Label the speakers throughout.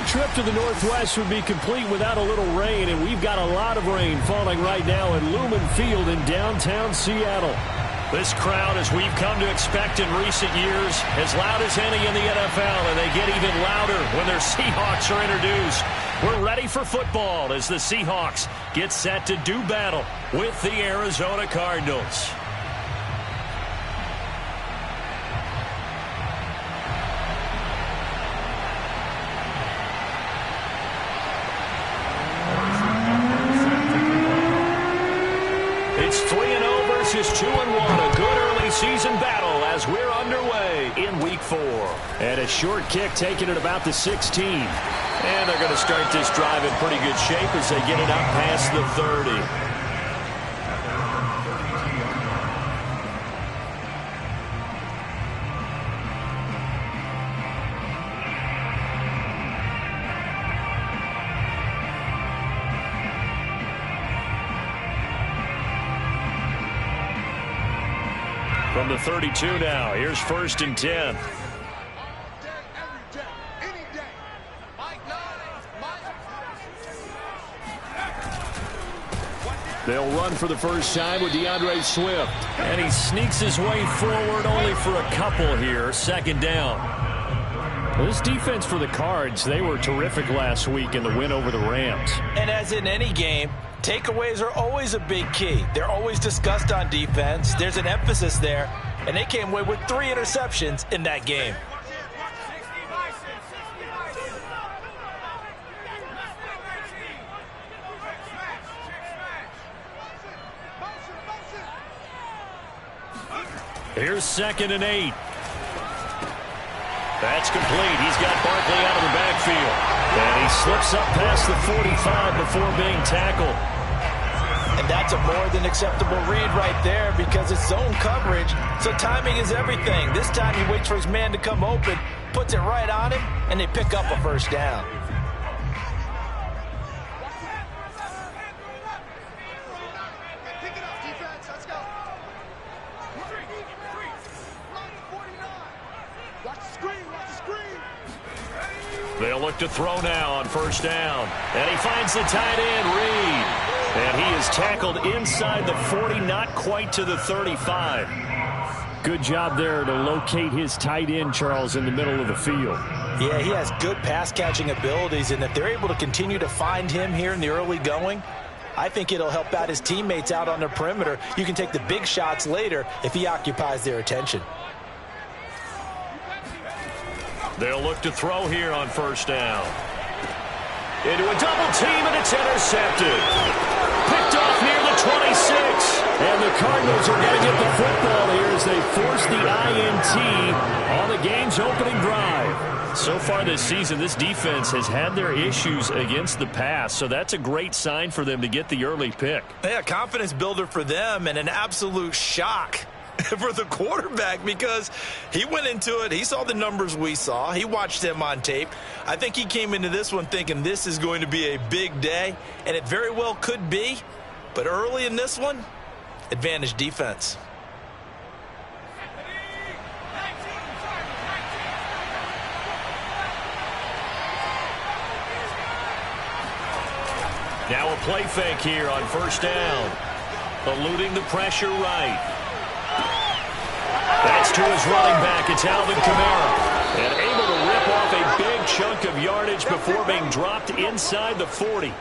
Speaker 1: trip to the Northwest would be complete without a little rain, and we've got a lot of rain falling right now at Lumen Field in downtown Seattle. This crowd, as we've come to expect in recent years, as loud as any in the NFL, and they get even louder when their Seahawks are introduced. We're ready for football as the Seahawks get set to do battle with the Arizona Cardinals. It's 3-0 versus 2-1. A good early season battle as we're underway in Week 4. And a short kick taken at about the 16. And they're going to start this drive in pretty good shape as they get it up past the 30. From the 32 now, here's 1st and 10. They'll run for the first time with DeAndre Swift. And he sneaks his way forward only for a couple here. 2nd down. This defense for the Cards, they were terrific last week in the win over the Rams.
Speaker 2: And as in any game, takeaways are always a big key. They're always discussed on defense. There's an emphasis there. And they came away with 3 interceptions in that game.
Speaker 1: Here's 2nd and 8. That's complete. He's got Barkley out of the backfield. And he slips up past the 45 before being tackled.
Speaker 2: And that's a more than acceptable read right there because it's zone coverage, so timing is everything. This time he waits for his man to come open, puts it right on him, and they pick up a first down.
Speaker 1: They'll look to throw now on 1st down. And he finds the tight end, Reed. And he is tackled inside the 40, not quite to the 35. Good job there to locate his tight end, Charles, in the middle of the field.
Speaker 2: Yeah, he has good pass-catching abilities, and if they're able to continue to find him here in the early going, I think it'll help out his teammates out on the perimeter. You can take the big shots later if he occupies their attention.
Speaker 1: They'll look to throw here on 1st down. Into a double team, and it's intercepted. Picked off near the 26. And the Cardinals are going to get the football here as they force the INT on the game's opening drive. So far this season, this defense has had their issues against the pass, so that's a great sign for them to get the early pick.
Speaker 2: Yeah, confidence builder for them and an absolute shock for the quarterback because he went into it. He saw the numbers we saw. He watched them on tape. I think he came into this one thinking this is going to be a big day, and it very well could be. But early in this one, advantage defense.
Speaker 1: Now a play fake here on 1st down. Eluding the pressure right. That's to his running back. It's Alvin Kamara. And able to rip off a big chunk of yardage before being dropped inside the 40.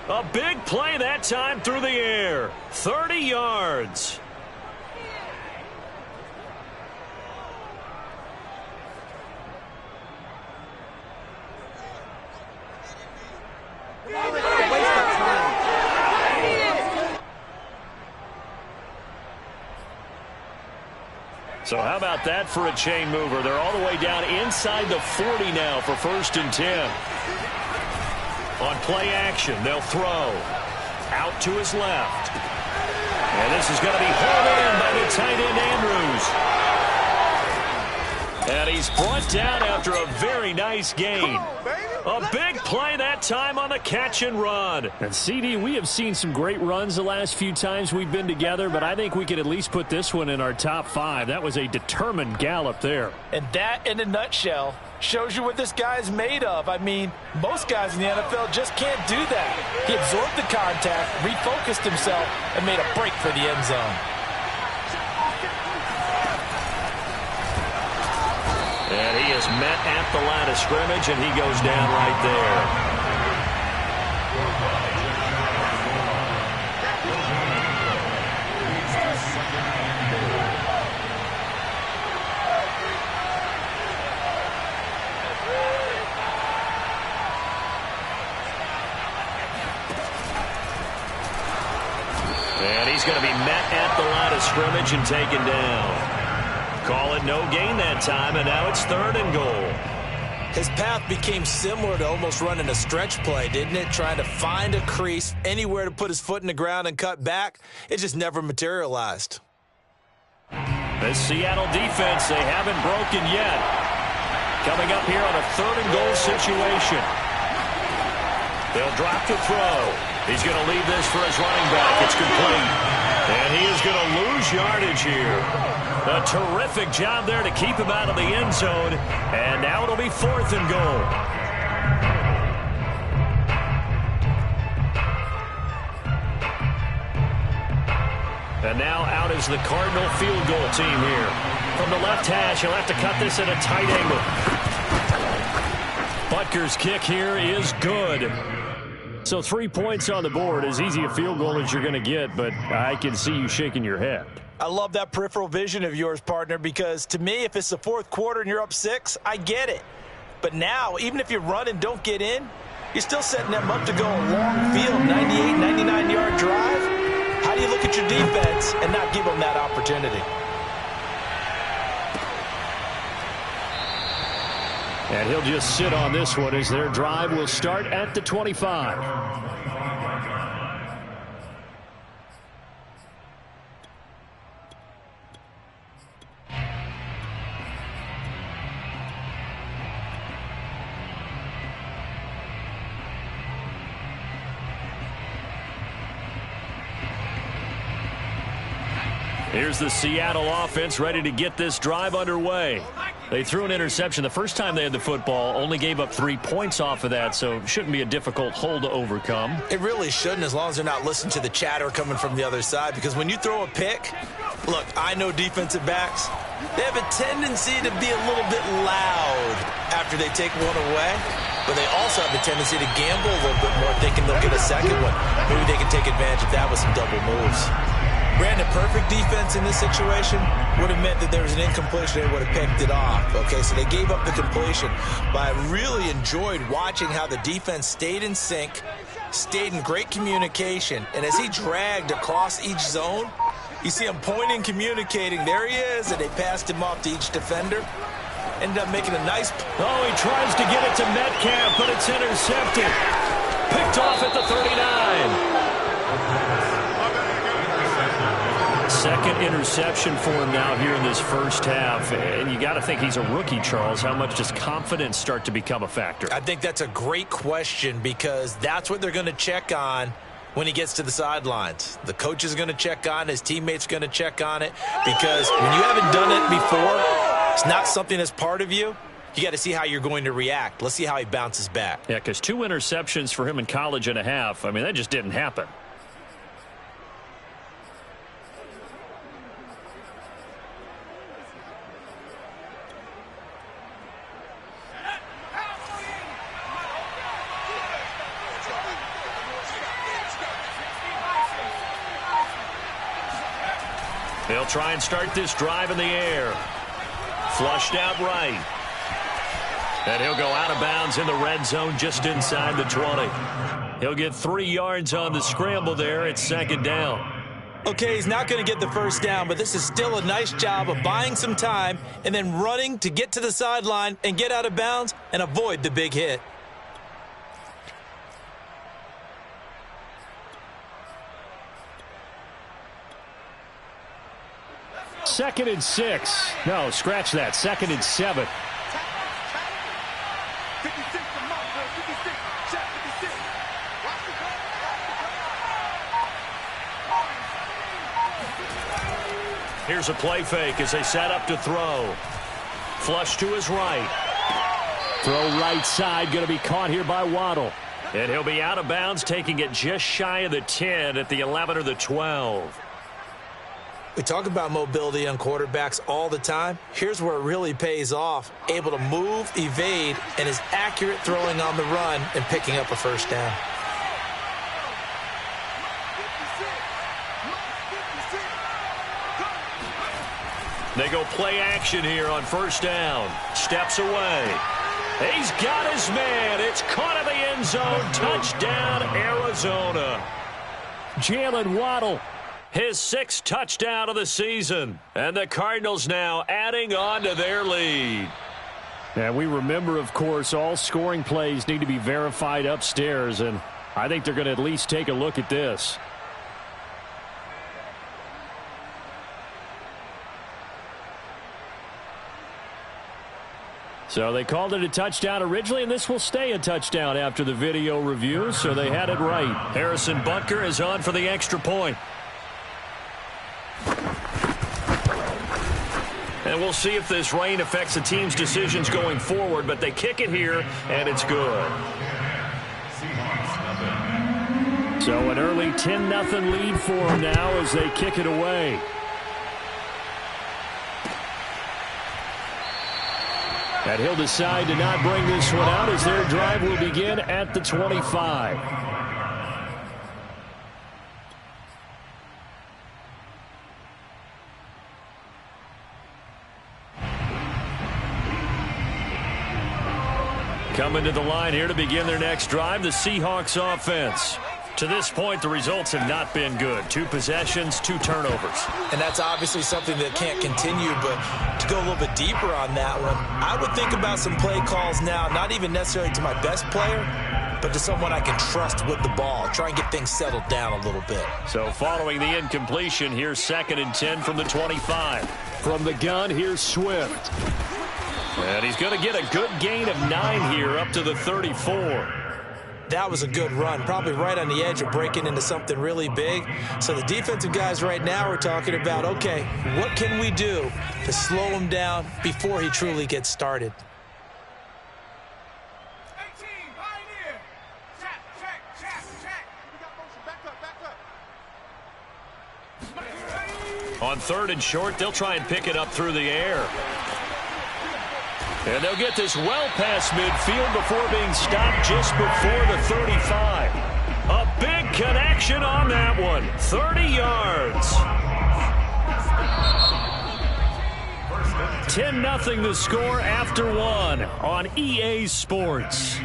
Speaker 1: A big play that time through the air. 30 yards. So how about that for a chain mover? They're all the way down inside the 40 now for 1st and 10. On play action, they'll throw. Out to his left. And this is going to be hauled in by the tight end, Andrews. And he's brought down after a very nice gain. A big play that time on the catch and run.
Speaker 3: And CD, we have seen some great runs the last few times we've been together, but I think we could at least put this one in our top 5. That was a determined gallop there.
Speaker 2: And that, in a nutshell, shows you what this guy's made of. I mean, most guys in the NFL just can't do that. He absorbed the contact, refocused himself, and made a break for the end zone.
Speaker 1: And he is met at the line of scrimmage, and he goes down right there. And he's going to be met at the line of scrimmage and taken down. Call it no gain that time, and now it's 3rd and goal.
Speaker 2: His path became similar to almost running a stretch play, didn't it? Trying to find a crease, anywhere to put his foot in the ground and cut back. It just never materialized.
Speaker 1: The Seattle defense, they haven't broken yet. Coming up here on a 3rd and goal situation. They'll drop the throw. He's going to leave this for his running back. It's complete. And he is going to lose yardage here. A terrific job there to keep him out of the end zone. And now it'll be 4th and goal. And now out is the Cardinal field goal team here. From the left hash, he'll have to cut this at a tight angle. Butker's kick here is good. So 3 points on the board, as easy a field goal as you're going to get, but I can see you shaking your head.
Speaker 2: I love that peripheral vision of yours, partner, because to me, if it's the 4th quarter and you're up 6, I get it. But now, even if you run and don't get in, you're still setting them up to go a long field, 98, 99-yard drive. How do you look at your defense and not give them that opportunity?
Speaker 3: And he'll just sit on this one as their drive will start at the 25. Here's the Seattle offense ready to get this drive underway. They threw an interception the first time they had the football, only gave up 3 points off of that, so it shouldn't be a difficult hole to overcome.
Speaker 2: It really shouldn't, as long as they're not listening to the chatter coming from the other side, because when you throw a pick, look, I know defensive backs, they have a tendency to be a little bit loud after they take one away, but they also have a tendency to gamble a little bit more, thinking they'll get a second one. Maybe they can take advantage of that with some double moves. Brandon, perfect defense in this situation would have meant that there was an incompletion. They would have picked it off. Okay, so they gave up the completion. But I really enjoyed watching how the defense stayed in sync, stayed in great communication. And as he dragged across each zone, you see him pointing, communicating. There he is, and they passed him off to each defender. Ended up making a nice...
Speaker 1: Oh, he tries to get it to Metcalf, but it's intercepted. Picked off at the 39. Second interception for him now here in this first half. And you got to think he's a rookie, Charles. How much does confidence start to become a factor?
Speaker 2: I think that's a great question, because that's what they're going to check on when he gets to the sidelines. The coach is going to check on it. His teammates are going to check on it, because when you haven't done it before, it's not something that's part of you. You got to see how you're going to react. Let's see how he bounces back.
Speaker 3: Yeah, because 2 interceptions for him in college and a half. I mean, that just didn't happen.
Speaker 1: They'll try and start this drive in the air. Flushed out right. And he'll go out of bounds in the red zone just inside the 20. He'll get 3 yards on the scramble there. It's 2nd down.
Speaker 2: Okay, he's not going to get the first down, but this is still a nice job of buying some time and then running to get to the sideline and get out of bounds and avoid the big hit.
Speaker 3: 2nd and 6. No, scratch that. 2nd and 7.
Speaker 1: Here's a play fake as they set up to throw. Flush to his right.
Speaker 3: Throw right side, going to be caught here by Waddle.
Speaker 1: And he'll be out of bounds, taking it just shy of the 10 at the 11 or the 12.
Speaker 2: We talk about mobility on quarterbacks all the time. Here's where it really pays off. Able to move, evade, and is accurate throwing on the run and picking up a first down.
Speaker 1: They go play action here on first down. Steps away. He's got his man. It's caught in the end zone. Touchdown, Arizona.
Speaker 3: Jalen Waddle.
Speaker 1: His 6th touchdown of the season. And the Cardinals now adding on to their lead.
Speaker 3: And we remember, of course, all scoring plays need to be verified upstairs. And I think they're going to at least take a look at this. So they called it a touchdown originally, and this will stay a touchdown after the video review, so they had it right.
Speaker 1: Harrison Butker is on for the extra point. And we'll see if this rain affects the team's decisions going forward, but they kick it here, and it's good.
Speaker 3: So an early 10-0 lead for them now as they kick it away. And he'll decide to not bring this one out as their drive will begin at the 25.
Speaker 1: Coming to the line here to begin their next drive, the Seahawks offense. To this point, the results have not been good. 2 possessions, 2 turnovers.
Speaker 2: And that's obviously something that can't continue, but to go a little bit deeper on that one, I would think about some play calls now, not even necessarily to my best player, but to someone I can trust with the ball. Try and get things settled down a little bit.
Speaker 1: So following the incompletion, here's 2nd and 10 from the 25.
Speaker 3: From the gun, here's Swift.
Speaker 1: And he's going to get a good gain of 9 here up to the 34.
Speaker 2: That was a good run, probably right on the edge of breaking into something really big. So the defensive guys right now are talking about, okay, what can we do to slow him down before he truly gets started?
Speaker 1: On 3rd and short, they'll try and pick it up through the air. And they'll get this well past midfield before being stopped just before the 35. A big connection on that one. 30 yards. 10-0 the score after 1 on EA Sports.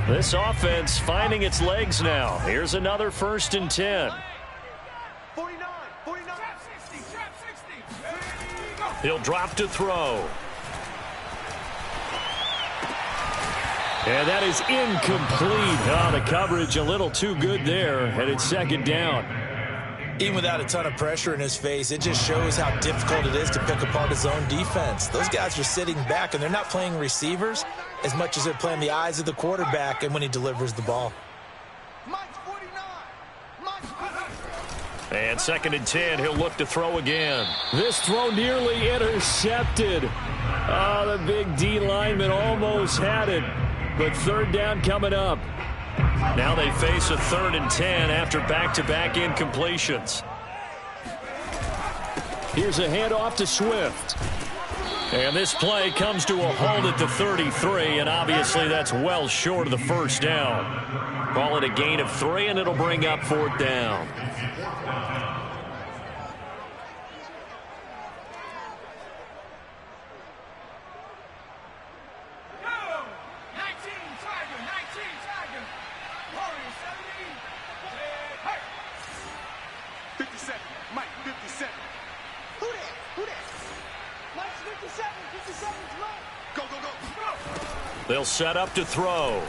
Speaker 1: This offense finding its legs now. Here's another 1st and 10. He'll drop to throw.
Speaker 3: And that is incomplete. Oh, the coverage a little too good there, and it's 2nd down.
Speaker 2: Even without a ton of pressure in his face, it just shows how difficult it is to pick apart his own defense. Those guys are sitting back, and they're not playing receivers as much as they're playing the eyes of the quarterback and when he delivers the ball.
Speaker 1: And 2nd and 10, he'll look to throw again.
Speaker 3: This throw nearly intercepted. Oh, the big D lineman almost had it. But 3rd down coming up.
Speaker 1: Now they face a 3rd and 10 after back-to-back incompletions.
Speaker 3: Here's a handoff to Swift.
Speaker 1: And this play comes to a halt at the 33, and obviously that's well short of the 1st down. Call it a gain of 3, and it'll bring up 4th down. They'll set up to throw.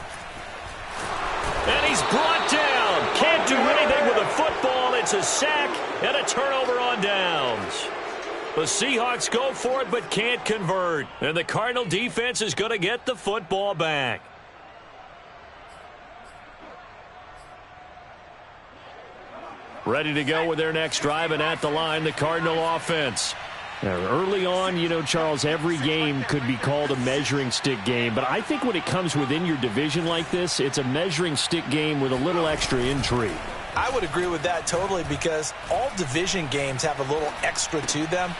Speaker 1: And he's brought down. Can't
Speaker 3: do anything with the football. It's a sack and a turnover on downs. The Seahawks go for it but can't convert. And the Cardinal defense is going to get the football back. Ready to go with their next drive, and at the line, the Cardinal offense. Now, early on, you know, Charles, every game could be called a measuring stick game. But I think when it comes within your division like this, it's a measuring stick game with a little extra intrigue.
Speaker 2: I would agree with that totally, because all division games have a little extra to them.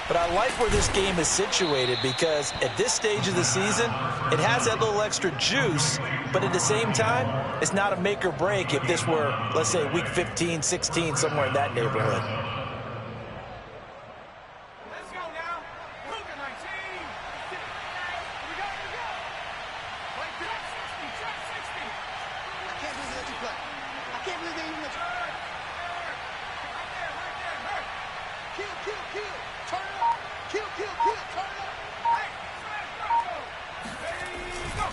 Speaker 2: But I like where this game is situated, because at this stage of the season, it has that little extra juice, but at the same time, it's not a make or break if this were, let's say, week 15, 16, somewhere in that neighborhood.
Speaker 4: Let's go now. Luka 19. Play 60. I can't believe they let you play. I can't believe they even let you play. Right there. Kill. Turn it up. Kill. Turn it up. Hey,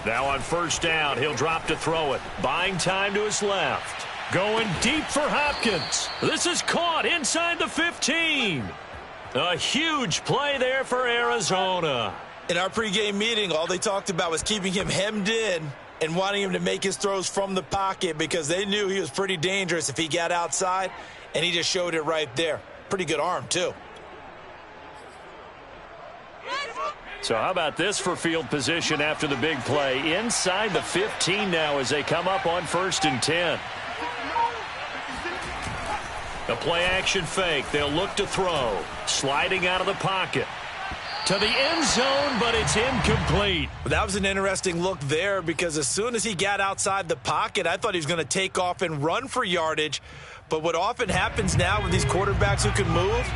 Speaker 3: Now on first down, he'll drop to throw it. Buying time to his left. Going deep for Hopkins. This is caught inside the 15. A huge play there for Arizona.
Speaker 2: In our pregame meeting, all they talked about was keeping him hemmed in and wanting him to make his throws from the pocket, because they knew he was pretty dangerous if he got outside, and he just showed it right there. Pretty good arm, too.
Speaker 3: So how about this for field position after the big play? Inside the 15 now as they come up on 1st and 10. A play-action fake. They'll look to throw. Sliding out of the pocket. To the end zone, but it's incomplete.
Speaker 2: That was an interesting look there, because as soon as he got outside the pocket, I thought he was going to take off and run for yardage. But what often happens now with these quarterbacks who can move,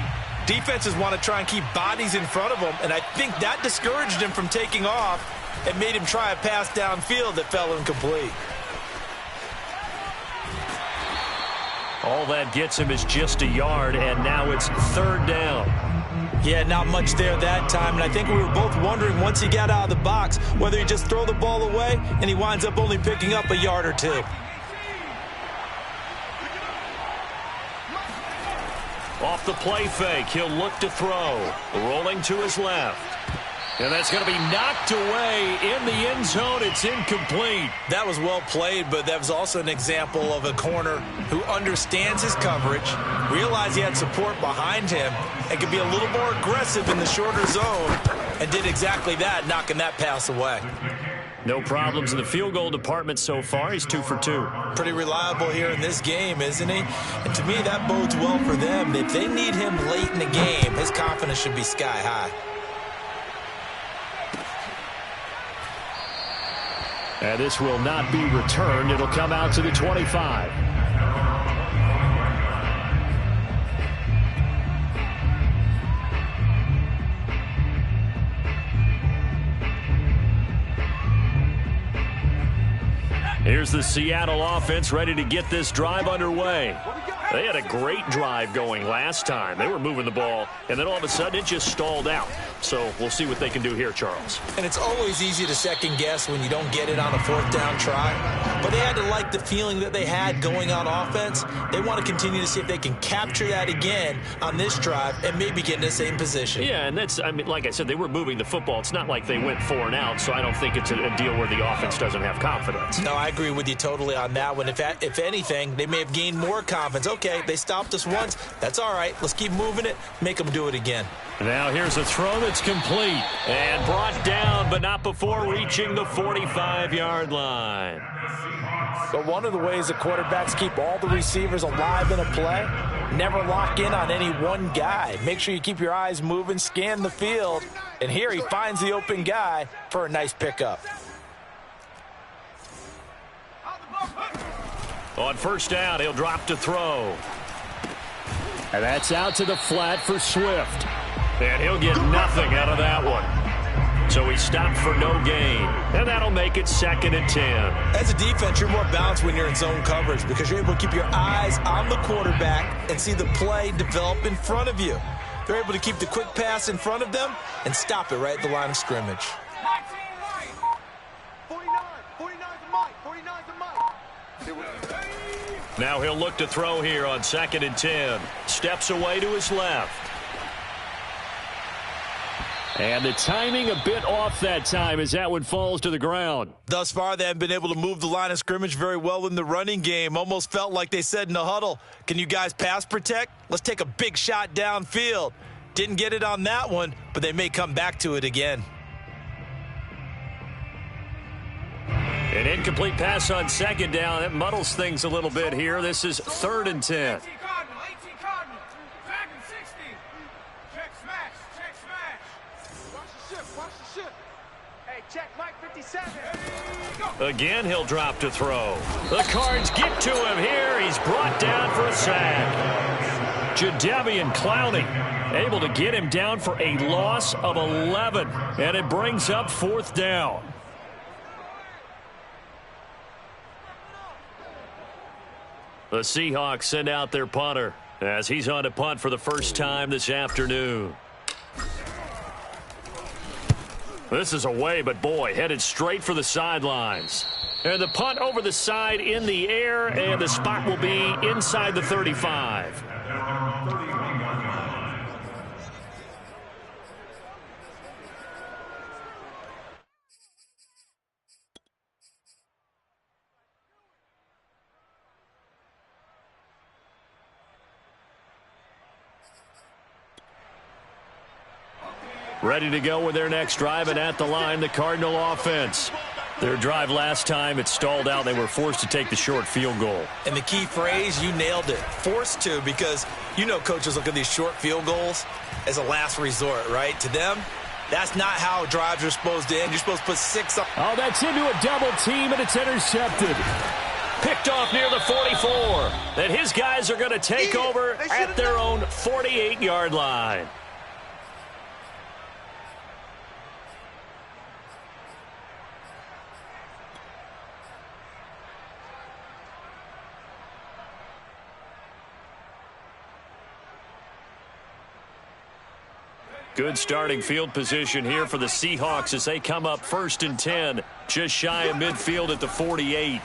Speaker 2: defenses want to try and keep bodies in front of them, and I think that discouraged him from taking off and made him try a pass downfield that fell incomplete.
Speaker 3: All that gets him is just a yard, and now it's 3rd down.
Speaker 2: Yeah, not much there that time, and I think we were both wondering once he got out of the box whether he just throw the ball away and he winds up only picking up a yard or two.
Speaker 3: Off the play fake, he'll look to throw. Rolling to his left. And that's going to be knocked away in the end zone. It's incomplete.
Speaker 2: That was well played, but that was also an example of a corner who understands his coverage, realized he had support behind him, and could be a little more aggressive in the shorter zone, and did exactly that, knocking that pass away.
Speaker 3: No problems in the field goal department so far. He's 2 for 2.
Speaker 2: Pretty reliable here in this game, isn't he? And to me, that bodes well for them. If they need him late in the game, his confidence should be sky high.
Speaker 3: And this will not be returned. It'll come out to the 25. Here's the Seattle offense ready to get this drive underway. They had a great drive going last time. They were moving the ball, and then all of a sudden it just stalled out. So we'll see what they can do here, Charles.
Speaker 2: And it's always easy to second guess when you don't get it on a 4th down try. But they had to like the feeling that they had going on offense. They want to continue to see if they can capture that again on this drive and maybe get in the same position.
Speaker 3: Yeah, and that's, I mean, like I said, they were moving the football. It's not like they went 4 and out, so I don't think it's a deal where the offense doesn't have confidence.
Speaker 2: No, I agree with you totally on that one. If anything, they may have gained more confidence. Okay, they stopped us once. That's all right. Let's keep moving it. Make them do it again.
Speaker 3: Now here's a throw that's complete and brought down, but not before reaching the 45-yard line.
Speaker 2: But one of the ways the quarterbacks keep all the receivers alive in a play, never lock in on any one guy. Make sure you keep your eyes moving, scan the field, and here he finds the open guy for a nice pickup.
Speaker 3: On first down, he'll drop to throw. And that's out to the flat for Swift. And he'll get nothing out of that one. So he stopped for no gain. And that'll make it 2nd and 10.
Speaker 2: As a defense, you're more balanced when you're in zone coverage because you're able to keep your eyes on the quarterback and see the play develop in front of you. They're able to keep the quick pass in front of them and stop it right at the line of scrimmage.
Speaker 4: 49's a Mike.
Speaker 1: Now he'll look to throw here on 2nd and 10. Steps away to his left.
Speaker 3: And the timing a bit off that time as that one falls to the ground.
Speaker 2: Thus far, they haven't been able to move the line of scrimmage very well in the running game. Almost felt like they said in the huddle, can you guys pass protect? Let's take a big shot downfield. Didn't get it on that one, but they may come back to it again.
Speaker 3: An incomplete pass on 2nd down. That muddles things a little bit here. This is 3rd and 10.
Speaker 1: Again, he'll drop to throw. The Cards get to him here. He's brought down for a sack. Jadeveon Clowney able to get him down for a loss of 11. And it brings up 4th down. The Seahawks send out their punter as he's on to punt for the first time this afternoon. This is away, but boy, headed straight for the sidelines. And the punt over the side in the air, and the spot will be inside the 35. Ready to go with their next drive, and at the line, the Cardinal offense. Their drive last time, it stalled out. They were forced to take the short field goal.
Speaker 2: And the key phrase, you nailed it. Forced to, because you know coaches look at these short field goals as a last resort, right? To them, that's not how drives are supposed to end. You're supposed to put 6 up.
Speaker 3: Oh, that's into a double team, and it's intercepted.
Speaker 1: Picked off near the 44. And his guys are going to take over at their own 48-yard line. Good starting field position here for the Seahawks as they come up 1st and 10, just shy of midfield at the 48.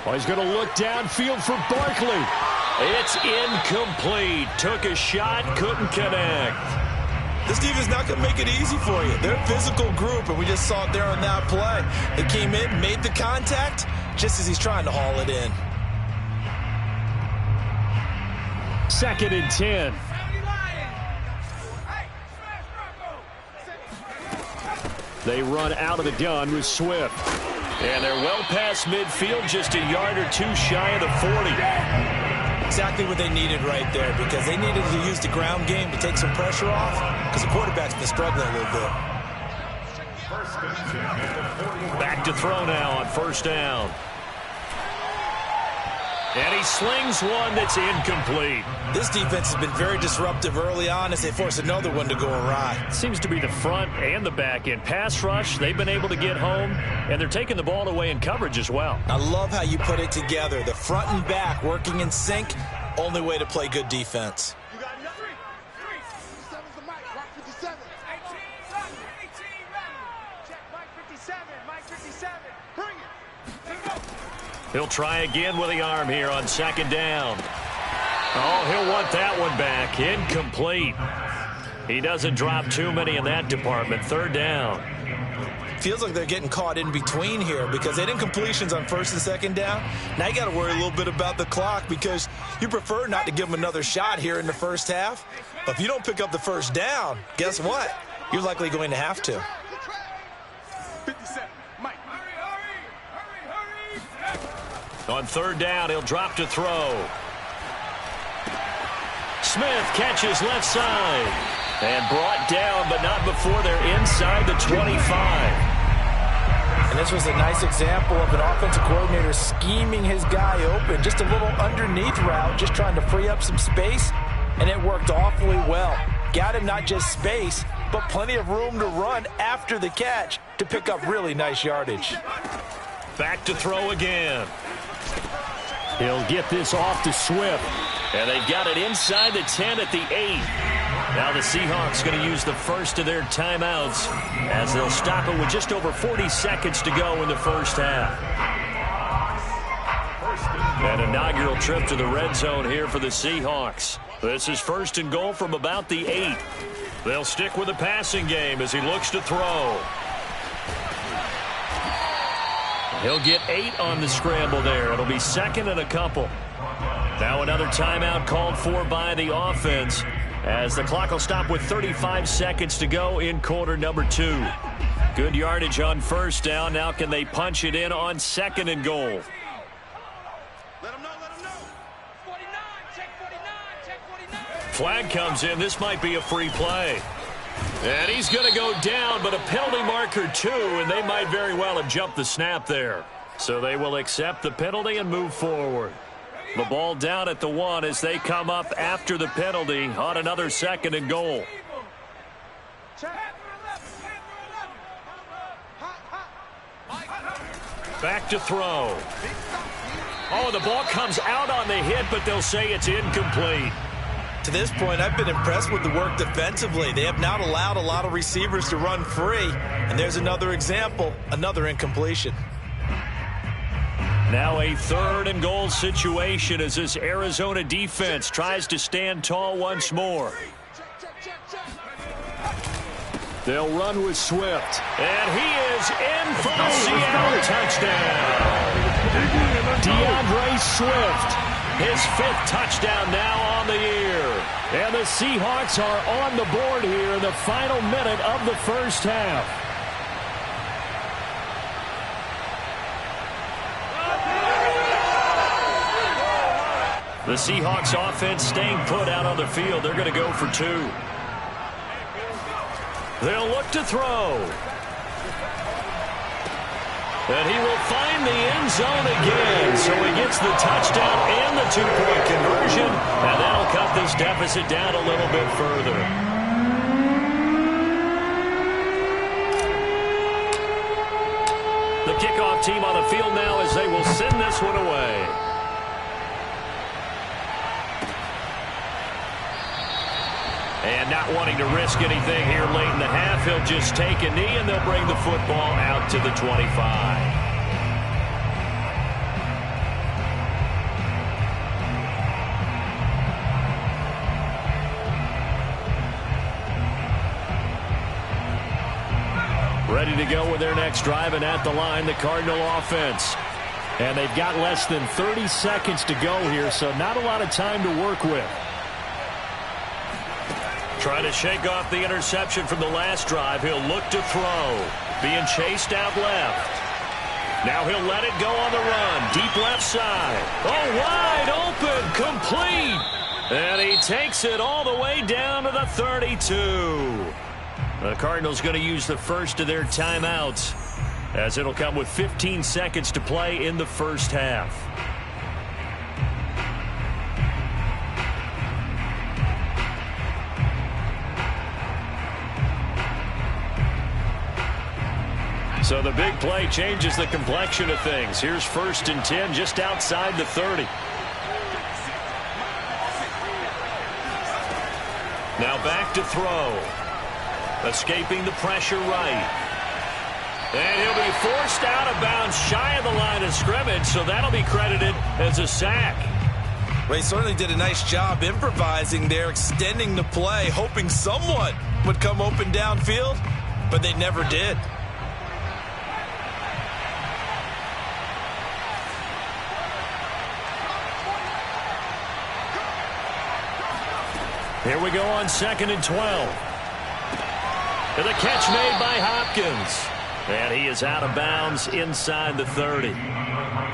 Speaker 3: Oh, he's going to look downfield for Barkley.
Speaker 1: It's incomplete. Took a shot, couldn't connect.
Speaker 2: This defense not going to make it easy for you. They're a physical group, and we just saw it there on that play. They came in, made the contact, just as he's trying to haul it in.
Speaker 3: 2nd and 10. They run out of the gun with Swift.
Speaker 1: And they're well past midfield, just a yard or two shy of the 40.
Speaker 2: Exactly what they needed right there, because they needed to use the ground game to take some pressure off, because the quarterback's been struggling a little bit.
Speaker 1: Back to throw now on 1st down. And he slings one that's incomplete.
Speaker 2: This defense has been very disruptive early on as they force another one to go awry.
Speaker 3: Seems to be the front and the back end. Pass rush, they've been able to get home, and they're taking the ball away in coverage as well.
Speaker 2: I love how you put it together. The front and back working in sync, only way to play good defense.
Speaker 1: He'll try again with the arm here on 2nd down. Oh, he'll want that one back. Incomplete. He doesn't drop too many in that department. 3rd down.
Speaker 2: Feels like they're getting caught in between here because they didn't completions on 1st and 2nd down. Now you got to worry a little bit about the clock because you prefer not to give them another shot here in the first half. But if you don't pick up the 1st down, guess what? You're likely going to have to.
Speaker 1: On 3rd down, he'll drop to throw. Smith catches left side. And brought down, but not before they're inside the 25.
Speaker 2: And this was a nice example of an offensive coordinator scheming his guy open. Just a little underneath route, just trying to free up some space. And it worked awfully well. Got him not just space, but plenty of room to run after the catch to pick up really nice yardage.
Speaker 1: Back to throw again.
Speaker 3: He'll get this off to Swift.
Speaker 1: And they've got it inside the 10 at the 8. Now the Seahawks going to use the first of their timeouts as they'll stop it with just over 40 seconds to go in the first half.
Speaker 3: An inaugural trip to the red zone here for the Seahawks. This is 1st and goal from about the 8. They'll stick with the passing game as he looks to throw. He'll get 8 on the scramble there. It'll be 2nd and a couple. Now another timeout called for by the offense as the clock will stop with 35 seconds to go in quarter number 2. Good yardage on 1st down. Now can they punch it in on 2nd and goal?
Speaker 4: Let him know, let him know. 49, check 49, check 49.
Speaker 3: Flag comes in. This might be a free play. And he's going to go down, but a penalty marker too, and they might very well have jumped the snap there. So they will accept the penalty and move forward. The ball down at the 1 as they come up after the penalty on another 2nd and goal. Back to throw. Oh, the ball comes out on the hit, but they'll say it's incomplete.
Speaker 2: To this point, I've been impressed with the work defensively. They have not allowed a lot of receivers to run free. And there's another example, another incompletion.
Speaker 3: Now a 3rd and goal situation as this Arizona defense tries to stand tall once more. They'll run with Swift. And he is in for the Seattle touchdown. DeAndre Swift, his 5th touchdown now on the year. And the Seahawks are on the board here in the final minute of the 1st half. The Seahawks offense staying put out on the field. They're going to go for 2. They'll look to throw. And he will find the end zone again. So he gets the touchdown and the 2-point conversion. And that'll cut this deficit down a little bit further. The kickoff team on the field now as they will send this one away. And not wanting to risk anything here late in the half, he'll just take a knee and they'll bring the football out to the 25. Ready to go with their next drive, and at the line, the Cardinal offense. And they've got less than 30 seconds to go here, so not a lot of time to work with. Trying to shake off the interception from the last drive. He'll look to throw. Being chased out left. Now he'll let it go on the run. Deep left side. Oh, wide open. Complete. And he takes it all the way down to the 32. The Cardinals going to use the first of their timeouts, as it'll come with 15 seconds to play in the 1st half. So the big play changes the complexion of things. Here's 1st and 10 just outside the 30. Now back to throw. Escaping the pressure right. And he'll be forced out of bounds shy of the line of scrimmage, so that'll be credited as a sack.
Speaker 2: Ray certainly did a nice job improvising there, extending the play, hoping someone would come open downfield, but they never did.
Speaker 3: Here we go on 2nd and 12. And the catch made by Hopkins. And he is out of bounds inside the 30.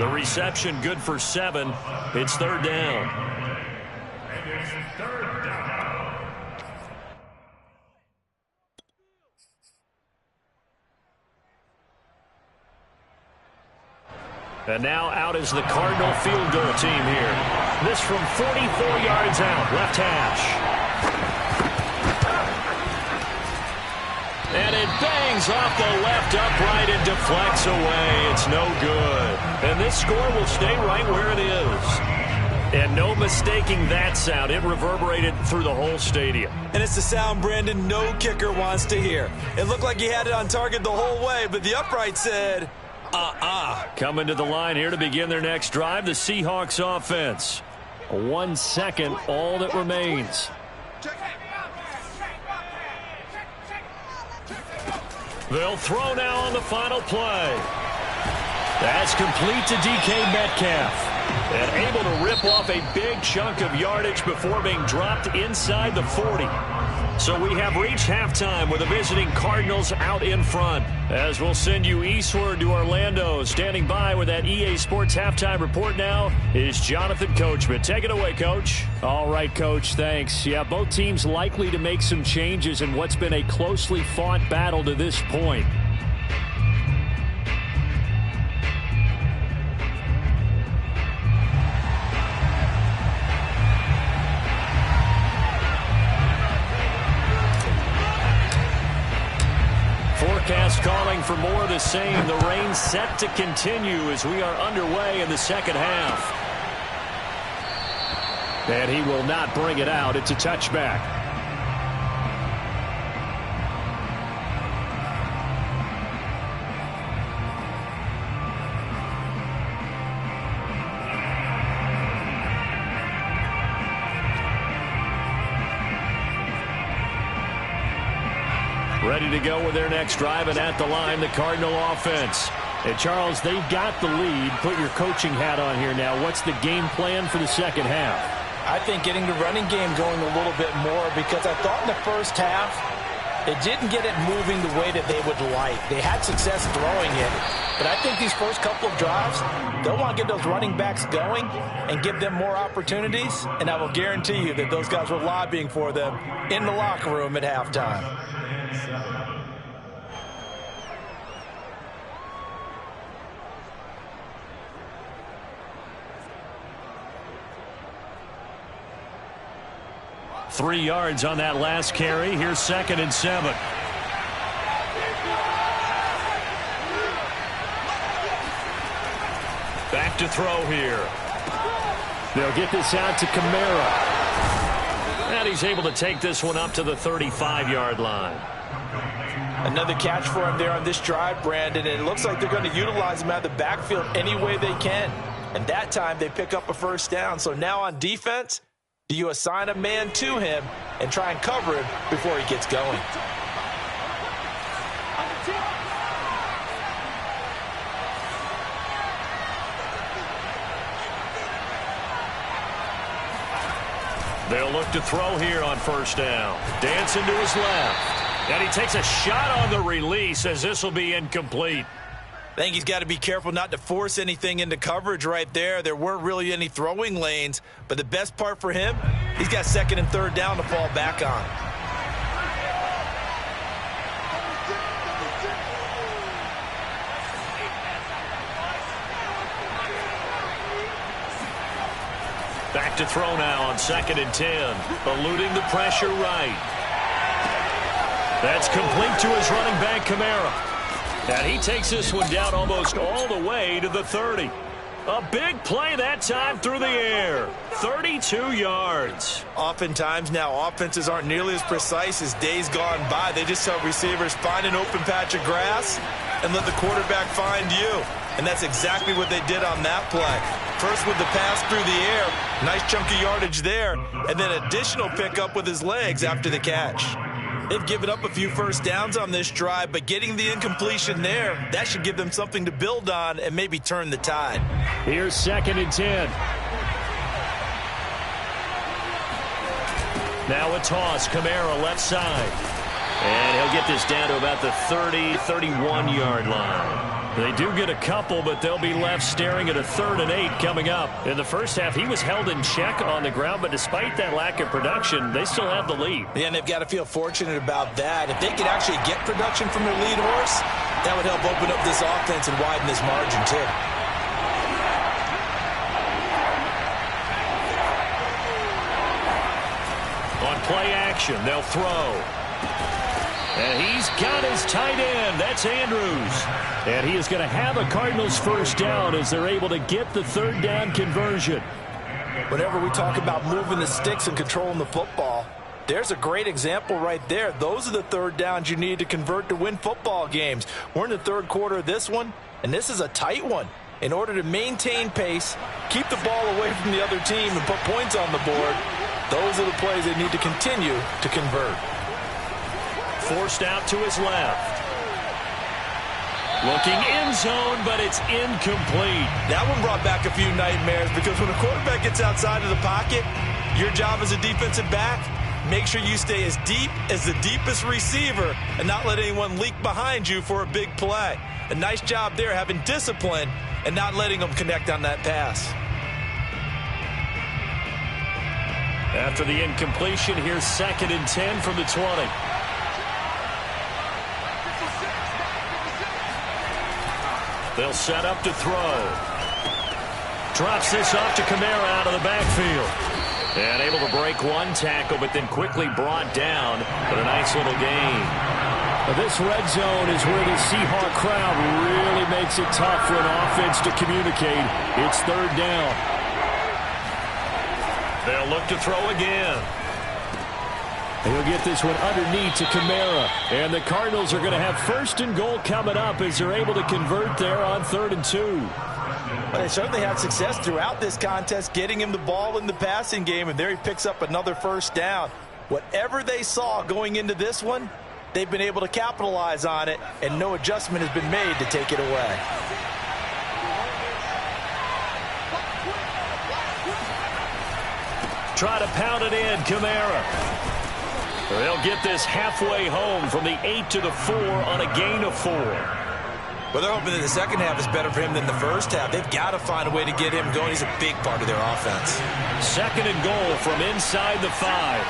Speaker 3: The reception good for 7. It's 3rd down. And now out is the Cardinal field goal team here. This from 44 yards out, left hash. And it bangs off the left upright and deflects away. It's no good. And this score will stay right where it is. And no mistaking that sound. It reverberated through the whole stadium.
Speaker 2: And it's the sound Brandon no kicker wants to hear. It looked like he had it on target the whole way, but the upright said,
Speaker 3: Coming to the line here to begin their next drive, the Seahawks offense. 1 second, all that remains. They'll throw now on the final play. That's complete to DK Metcalf. And able to rip off a big chunk of yardage before being dropped inside the 40. So we have reached halftime with the visiting Cardinals out in front. As we'll send you eastward to Orlando. Standing by with that EA Sports halftime report now is Jonathan Coachman. Take it away, Coach. All right, Coach, thanks. Yeah, both teams likely to make some changes in what's been a closely fought battle to this point. Forecast calling for more of the same. The rain set to continue as we are underway in the second half. And he will not bring it out. It's a touchback. Ready to go with their next drive, and at the line, the Cardinal offense. And Charles, they've got the lead. Put your coaching hat on here now. What's the game plan for the second half?
Speaker 2: I think getting the running game going a little bit more, because I thought in the first half they didn't get it moving the way that they would like. They had success throwing it, but I think these first couple of drives, they'll want to get those running backs going and give them more opportunities, and I will guarantee you that those guys were lobbying for them in the locker room at halftime.
Speaker 3: Three yards on that last carry. Here's 2nd and 7. Back to throw here. They'll get this out to Kamara. And he's able to take this one up to the 35-yard line.
Speaker 2: Another catch for him there on this drive, Brandon, and it looks like they're going to utilize him out of the backfield any way they can. And that time they pick up a first down. So now on defense, do you assign a man to him and try and cover him before he gets going?
Speaker 3: They'll look to throw here on first down. Dancing to his left. And he takes a shot on the release as this will be incomplete.
Speaker 2: I think he's got to be careful not to force anything into coverage right there. There weren't really any throwing lanes, but the best part for him, he's got 2nd and 3rd down to fall back on.
Speaker 3: Back to throw now on 2nd and 10. Eluding the pressure right. That's complete to his running back, Kamara. And he takes this one down almost all the way to the 30. A big play that time through the air. 32 yards.
Speaker 2: Oftentimes now offenses aren't nearly as precise as days gone by. They just tell receivers, find an open patch of grass and let the quarterback find you. And that's exactly what they did on that play. First with the pass through the air, nice chunk of yardage there, and then additional pickup with his legs after the catch. They've given up a few first downs on this drive, but getting the incompletion there, that should give them something to build on and maybe turn the tide.
Speaker 3: Here's 2nd and 10. Now a toss, Kamara left side. And he'll get this down to about the 30, 31-yard line. They do get a couple, but they'll be left staring at a 3rd and 8 coming up. In the first half, he was held in check on the ground, but despite that lack of production, they still have the lead.
Speaker 2: Yeah, and they've got to feel fortunate about that. If they could actually get production from their lead horse, that would help open up this offense and widen this margin, too.
Speaker 3: On play action, they'll throw. And he's got his tight end. That's Andrews. And he is going to have a Cardinals first down as they're able to get the 3rd down conversion.
Speaker 2: Whenever we talk about moving the sticks and controlling the football, there's a great example right there. Those are the 3rd downs you need to convert to win football games. We're in the 3rd quarter of this one, and this is a tight one. in order to maintain pace, keep the ball away from the other team, and put points on the board, those are the plays they need to continue to convert.
Speaker 3: Forced out to his left. Looking end zone, but it's incomplete.
Speaker 2: That one brought back a few nightmares because when a quarterback gets outside of the pocket, your job as a defensive back, make sure you stay as deep as the deepest receiver and not let anyone leak behind you for a big play. A nice job there having discipline and not letting them connect on that pass.
Speaker 3: After the incompletion, here's 2nd and 10 from the 20. They'll set up to throw. Drops this off to Kamara out of the backfield. And able to break one tackle, but then quickly brought down for a nice little gain. This red zone is where the Seahawk crowd really makes it tough for an offense to communicate. It's 3rd down.
Speaker 1: They'll look to throw again.
Speaker 3: He'll get this one underneath to Kamara. And the Cardinals are going to have 1st and goal coming up as they're able to convert there on 3rd and 2.
Speaker 2: Well, they certainly had success throughout this contest, getting him the ball in the passing game, and there he picks up another 1st down. Whatever they saw going into this one, they've been able to capitalize on it, and no adjustment has been made to take it away.
Speaker 3: Try to pound it in, Kamara. They'll get this halfway home from the 8 to the 4 on a gain of 4.
Speaker 2: Well, they're hoping that the second half is better for him than the first half. They've got to find a way to get him going. He's a big part of their offense.
Speaker 3: 2nd and goal from inside the 5.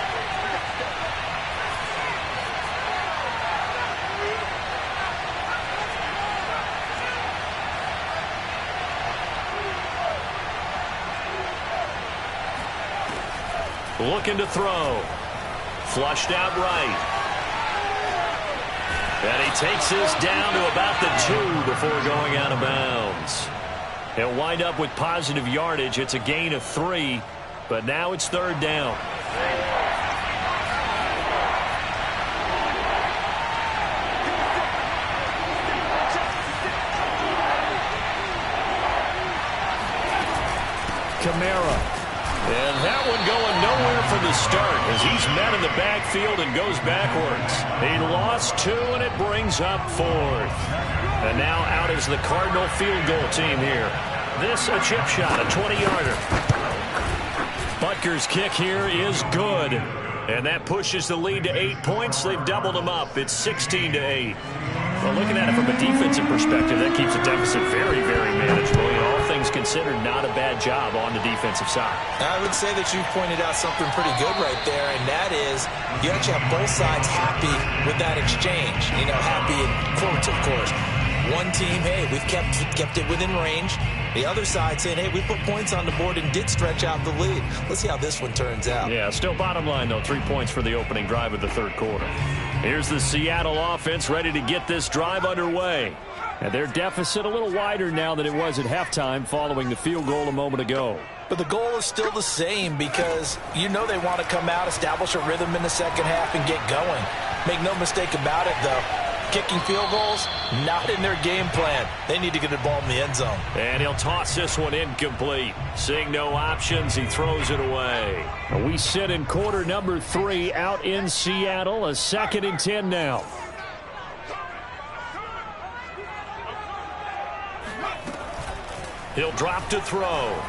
Speaker 3: Looking to throw. Flushed out right. And he takes this down to about the 2 before going out of bounds. He'll wind up with positive yardage. It's a gain of 3, but now it's 3rd down. Kamara. And that one going nowhere from the start as he's met in the backfield and goes backwards. He lost 2, and it brings up 4th. And now out is the Cardinal field goal team here. This a chip shot, a 20-yarder. Butker's kick here is good. And that pushes the lead to 8 points. They've doubled them up. It's 16-8. Well, looking at it from a defensive perspective, that keeps the deficit very, very manageable. You know, all things considered, not a bad job on the defensive side.
Speaker 2: I would say that you pointed out something pretty good right there, and that is you actually have both sides happy with that exchange. You know, happy in quotes, of course. One team, hey, we've kept it within range. The other side saying, hey, we put points on the board and did stretch out the lead. Let's see how this one turns out.
Speaker 3: Yeah, still bottom line, though, 3 points for the opening drive of the 3rd quarter. Here's the Seattle offense ready to get this drive underway. And their deficit a little wider now than it was at halftime following the field goal a moment ago.
Speaker 2: But the goal is still the same because you know they want to come out, establish a rhythm in the second half, and get going. Make no mistake about it, though. Kicking field goals, not in their game plan. They need to get the ball in the end zone.
Speaker 3: And he'll toss this one incomplete. Seeing no options, he throws it away. We sit in quarter number 3 out in Seattle. A 2nd and 10 now. He'll drop to throw.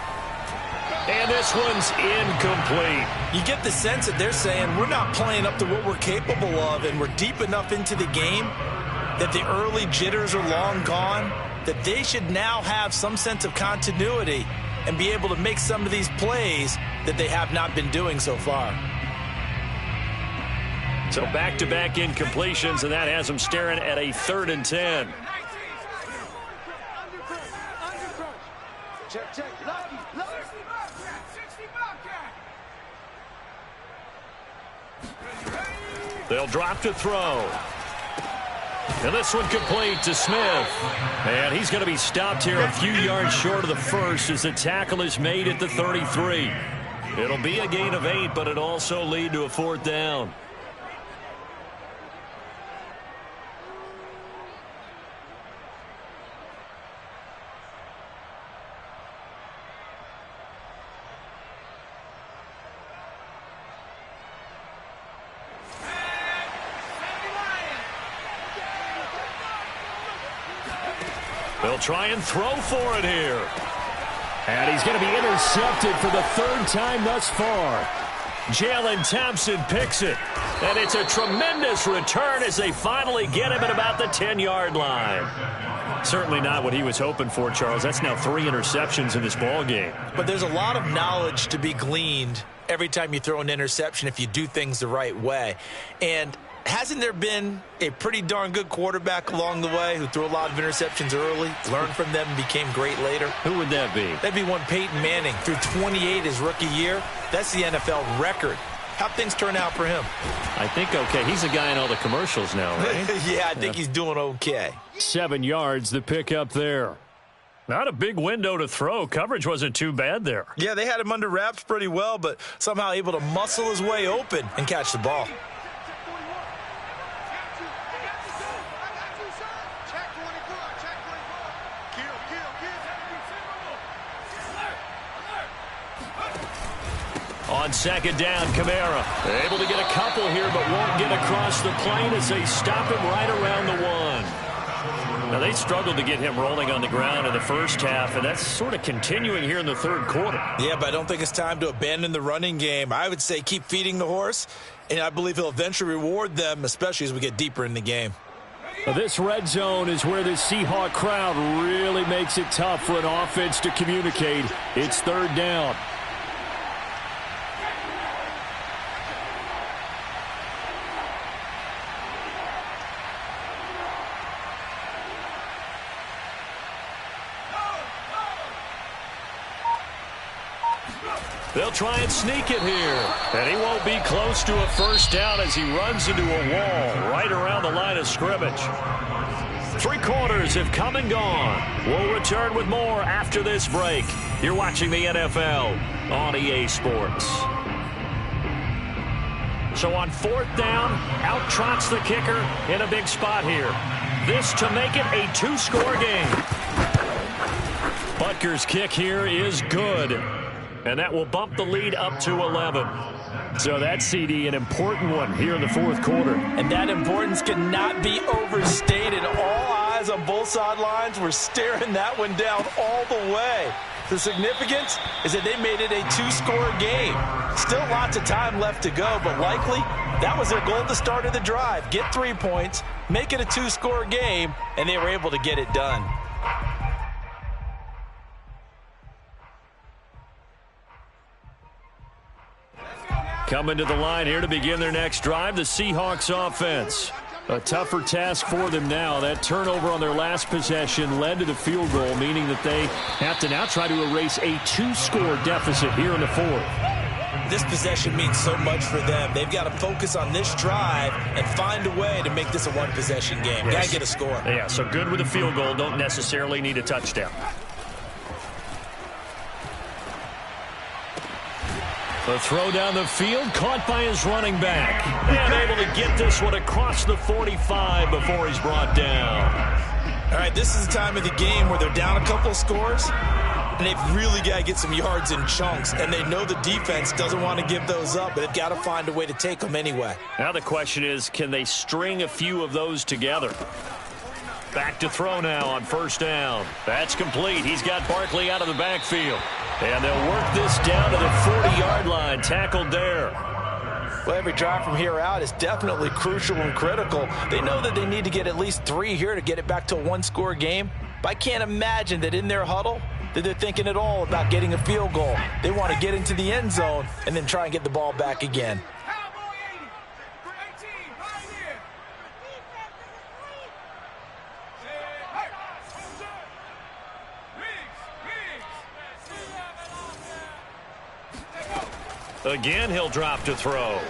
Speaker 3: And this one's incomplete.
Speaker 2: You get the sense that they're saying we're not playing up to what we're capable of, and we're deep enough into the game that the early jitters are long gone, that they should now have some sense of continuity and be able to make some of these plays that they have not been doing so far.
Speaker 3: So back-to-back incompletions, and that has them staring at a 3rd and 10.
Speaker 4: Check, check. Lucky.
Speaker 3: They'll drop to throw. And this one complete to Smith. And he's going to be stopped here a few yards short of the first as the tackle is made at the 33. It'll be a gain of 8, but it'll also lead to a 4th down. They'll try and throw for it here. And he's going to be intercepted for the third time thus far. Jalen Thompson picks it. And it's a tremendous return as they finally get him at about the 10-yard line. Certainly not what he was hoping for, Charles. That's now 3 interceptions in this ball game.
Speaker 2: But there's a lot of knowledge to be gleaned every time you throw an interception if you do things the right way. And hasn't there been a pretty darn good quarterback along the way who threw a lot of interceptions early, learned from them, and became great later?
Speaker 3: Who would that be?
Speaker 2: That'd be one Peyton Manning. Threw 28 his rookie year. That's the NFL record. How'd things turn out for him?
Speaker 3: I think okay. He's a guy in all the commercials now, right?
Speaker 2: Yeah, I think he's doing okay.
Speaker 3: 7 yards, the pickup there. Not a big window to throw. Coverage wasn't too bad there.
Speaker 2: Yeah, they had him under wraps pretty well, but somehow able to muscle his way open and catch the ball.
Speaker 3: On second down, Kamara able to get a couple here, but won't get across the plane as they stop him right around the 1. Now, they struggled to get him rolling on the ground in the first half, and that's sort of continuing here in the third quarter.
Speaker 2: Yeah, but I don't think it's time to abandon the running game. I would say keep feeding the horse, and I believe he'll eventually reward them, especially as we get deeper in the game.
Speaker 3: Well, this red zone is where the Seahawk crowd really makes it tough for an offense to communicate. It's third down. They'll try and sneak it here. And he won't be close to a first down as he runs into a wall right around the line of scrimmage. 3 quarters have come and gone. We'll return with more after this break. You're watching the NFL on EA Sports. So on 4th down, out trots the kicker in a big spot here. This to make it a 2-score game. Butker's kick here is good. And that will bump the lead up to 11. So that CD, an important one here in the fourth quarter.
Speaker 2: And that importance cannot be overstated. All eyes on both sidelines were staring that one down all the way. The significance is that they made it a 2-score game. Still lots of time left to go, but likely that was their goal at the start of the drive. Get 3 points, make it a 2-score game, and they were able to get it done.
Speaker 3: Coming to the line here to begin their next drive, the Seahawks offense. A tougher task for them now. That turnover on their last possession led to the field goal, meaning that they have to now try to erase a 2-score deficit here in the fourth.
Speaker 2: This possession means so much for them. They've got to focus on this drive and find a way to make this a one-possession game.
Speaker 3: Yes.
Speaker 2: Got to get a score.
Speaker 3: Yeah, so good with a field goal. Don't necessarily need a touchdown. The throw down the field, caught by his running back. And able to get this one across the 45 before he's brought down.
Speaker 2: All right, this is the time of the game where they're down a couple of scores, and they've really got to get some yards in chunks, and they know the defense doesn't want to give those up, but they've got to find a way to take them anyway.
Speaker 3: Now the question is, can they string a few of those together? Back to throw now on first down. That's complete. He's got Barkley out of the backfield. And they'll work this down to the 40-yard line. Tackled there.
Speaker 2: Well, every drive from here out is definitely crucial and critical. They know that they need to get at least 3 here to get it back to a 1-score game. But I can't imagine that in their huddle that they're thinking at all about getting a field goal. They want to get into the end zone and then try and get the ball back again.
Speaker 3: Again, he'll drop to throw.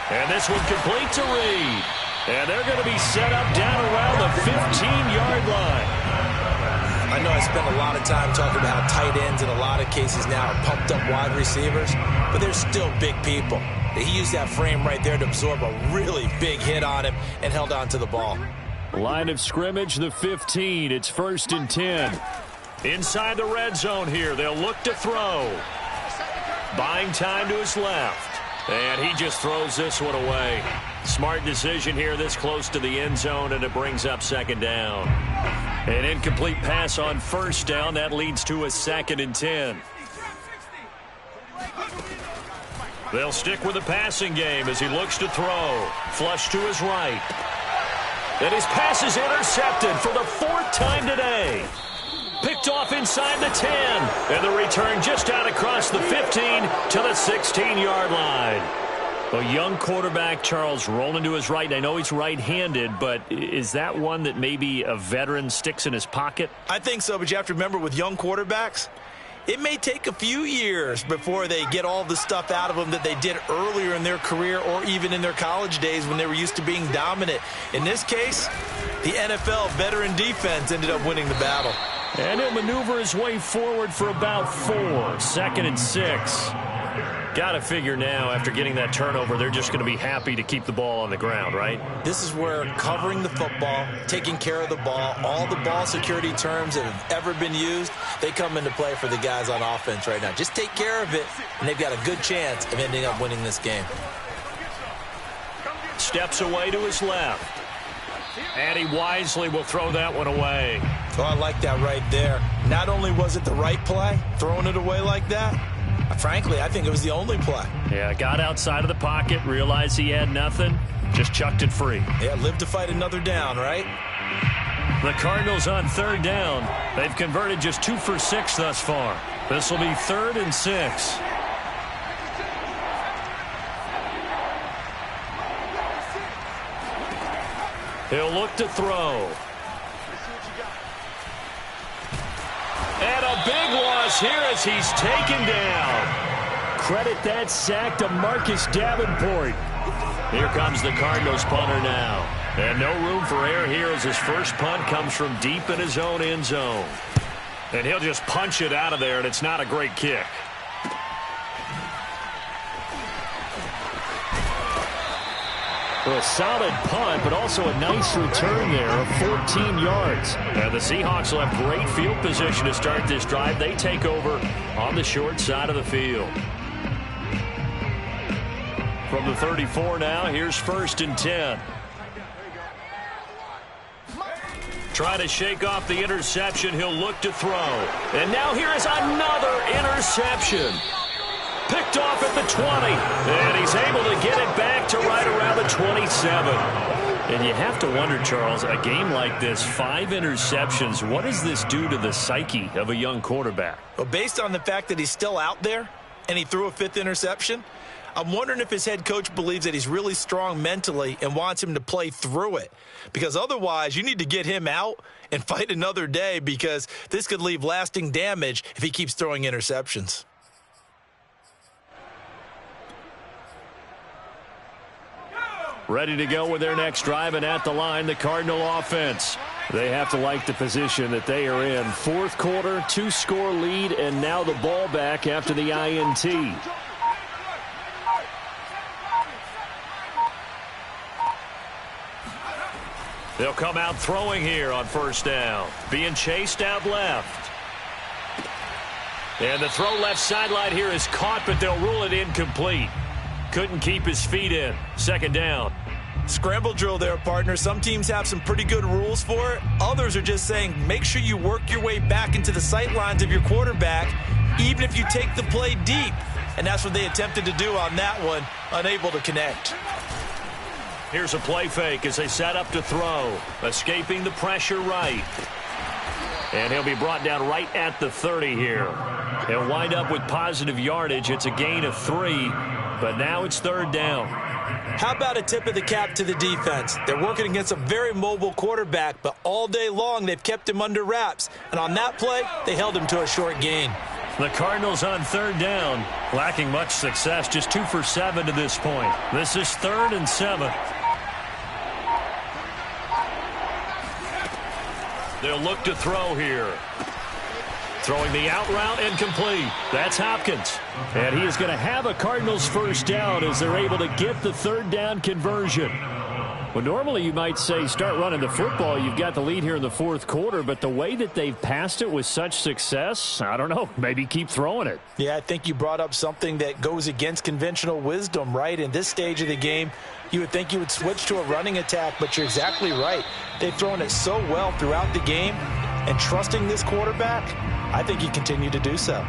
Speaker 3: And this one complete to Reed. And they're going to be set up down around the 15-yard line.
Speaker 2: I know I spent a lot of time talking about how tight ends in a lot of cases now are pumped up wide receivers, but they're still big people. He used that frame right there to absorb a really big hit on him and held on to the ball.
Speaker 3: Line of scrimmage, the 15. It's 1st and 10. Inside the red zone here, they'll look to throw. Buying time to his left. And he just throws this one away. Smart decision here this close to the end zone, and it brings up 2nd down. An incomplete pass on first down. That leads to a 2nd and 10. They'll stick with the passing game as he looks to throw. Flush to his right. And his pass is intercepted for the 4th time today. Picked off inside the 10. And the return just out across the 15 to the 16-yard line. A young quarterback, Charles, rolling to his right. I know he's right-handed, but is that one that maybe a veteran sticks in his pocket?
Speaker 2: I think so, but you have to remember with young quarterbacks, it may take a few years before they get all the stuff out of them that they did earlier in their career or even in their college days when they were used to being dominant. In this case, the NFL veteran defense ended up winning the battle.
Speaker 3: And he'll maneuver his way forward for about 4. 2nd and 6. Got to figure now, after getting that turnover, they're just going to be happy to keep the ball on the ground, right?
Speaker 2: This is where covering the football, taking care of the ball, all the ball security terms that have ever been used, they come into play for the guys on offense right now. Just take care of it, and they've got a good chance of ending up winning this game.
Speaker 3: Steps away to his left. And he wisely will throw that one away.
Speaker 2: Oh, I like that right there. Not only was it the right play, throwing it away like that, frankly, I think it was the only play.
Speaker 3: Yeah, got outside of the pocket, realized he had nothing, just chucked it free.
Speaker 2: Yeah, live to fight another down, right?
Speaker 3: The Cardinals on 3rd down. They've converted just 2 for 6 thus far. This will be 3rd and 6. He'll look to throw. And a big loss here as he's taken down. Credit that sack to Marcus Davenport. Here comes the Cardinals punter now. And no room for error here as his first punt comes from deep in his own end zone. And he'll just punch it out of there, and it's not a great kick. Well, a solid punt, but also a nice return there of 14 yards. And the Seahawks will have great field position to start this drive. They take over on the short side of the field. From the 34 now, here's 1st and 10. Trying to shake off the interception. He'll look to throw. And now here is another interception. Picked off at the 20, and he's able to get it back to right around the 27. And you have to wonder, Charles, a game like this, 5 interceptions, what does this do to the psyche of a young quarterback?
Speaker 2: Well, based on the fact that he's still out there and he threw a 5th interception, I'm wondering if his head coach believes that he's really strong mentally and wants him to play through it. Because otherwise, you need to get him out and fight another day, because this could leave lasting damage if he keeps throwing interceptions.
Speaker 3: Ready to go with their next drive, and at the line, the Cardinal offense. They have to like the position that they are in. 4th quarter, 2-score lead, and now the ball back after the INT. They'll come out throwing here on 1st down. Being chased out left. And the throw left sideline here is caught, but they'll rule it incomplete. Couldn't keep his feet in. 2nd down.
Speaker 2: Scramble drill there, partner. Some teams have some pretty good rules for it. Others are just saying make sure you work your way back into the sight lines of your quarterback, even if you take the play deep. And that's what they attempted to do on that one, unable to connect.
Speaker 3: Here's a play fake as they set up to throw. Escaping the pressure right. And he'll be brought down right at the 30 here. He'll wind up with positive yardage. It's a gain of 3, but now it's 3rd down.
Speaker 2: How about a tip of the cap to the defense? They're working against a very mobile quarterback, but all day long they've kept him under wraps. And on that play, they held him to a short gain.
Speaker 3: The Cardinals on 3rd down, lacking much success, just 2 for 7 to this point. This is 3rd and 7. They'll look to throw here. Throwing the out route incomplete. That's Hopkins. And he is going to have a Cardinals 1st down as they're able to get the 3rd down conversion. Well, normally you might say start running the football. You've got the lead here in the fourth quarter, but the way that they've passed it with such success, I don't know, maybe keep throwing it.
Speaker 2: Yeah, I think you brought up something that goes against conventional wisdom, right? In this stage of the game, you would think you would switch to a running attack, but you're exactly right. They've thrown it so well throughout the game, and trusting this quarterback, I think you continue to do so.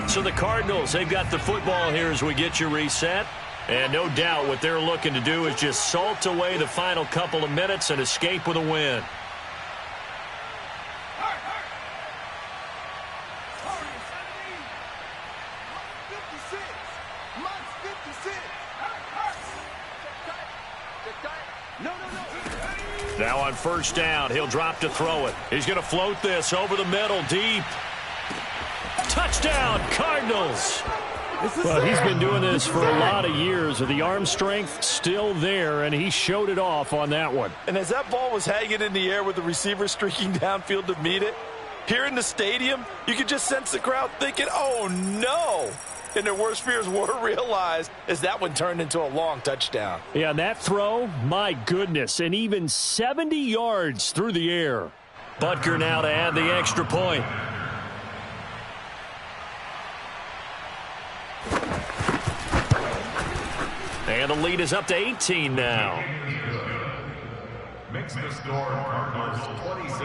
Speaker 3: So the Cardinals, they've got the football here as we get you reset. And no doubt what they're looking to do is just salt away the final couple of minutes and escape with a win. Now on first down, he'll drop to throw it. He's going to float this over the middle, deep. Touchdown, Cardinals. Well, he's been doing this for a lot of years. The arm strength still there, and he showed it off on that one.
Speaker 2: And as that ball was hanging in the air with the receiver streaking downfield to meet it, here in the stadium, you could just sense the crowd thinking, oh, no. And their worst fears were realized as that one turned into a long touchdown.
Speaker 3: Yeah, and that throw, my goodness, and even 70 yards through the air. Butker now to add the extra point. And the lead is up to 18 now.
Speaker 5: Makes the score Cardinals 26,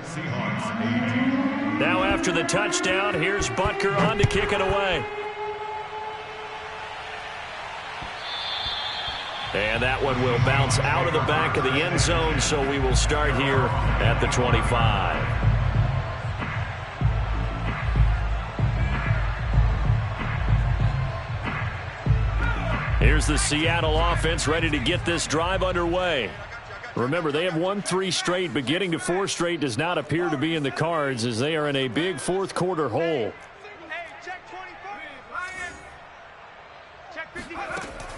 Speaker 5: Seahawks 18.
Speaker 3: Now after the touchdown, here's Butker on to kick it away. And that one will bounce out of the back of the end zone, so we will start here at the 25. Here's the Seattle offense ready to get this drive underway. Remember, they have won 3 straight, but getting to 4 straight does not appear to be in the cards as they are in a big fourth quarter hole.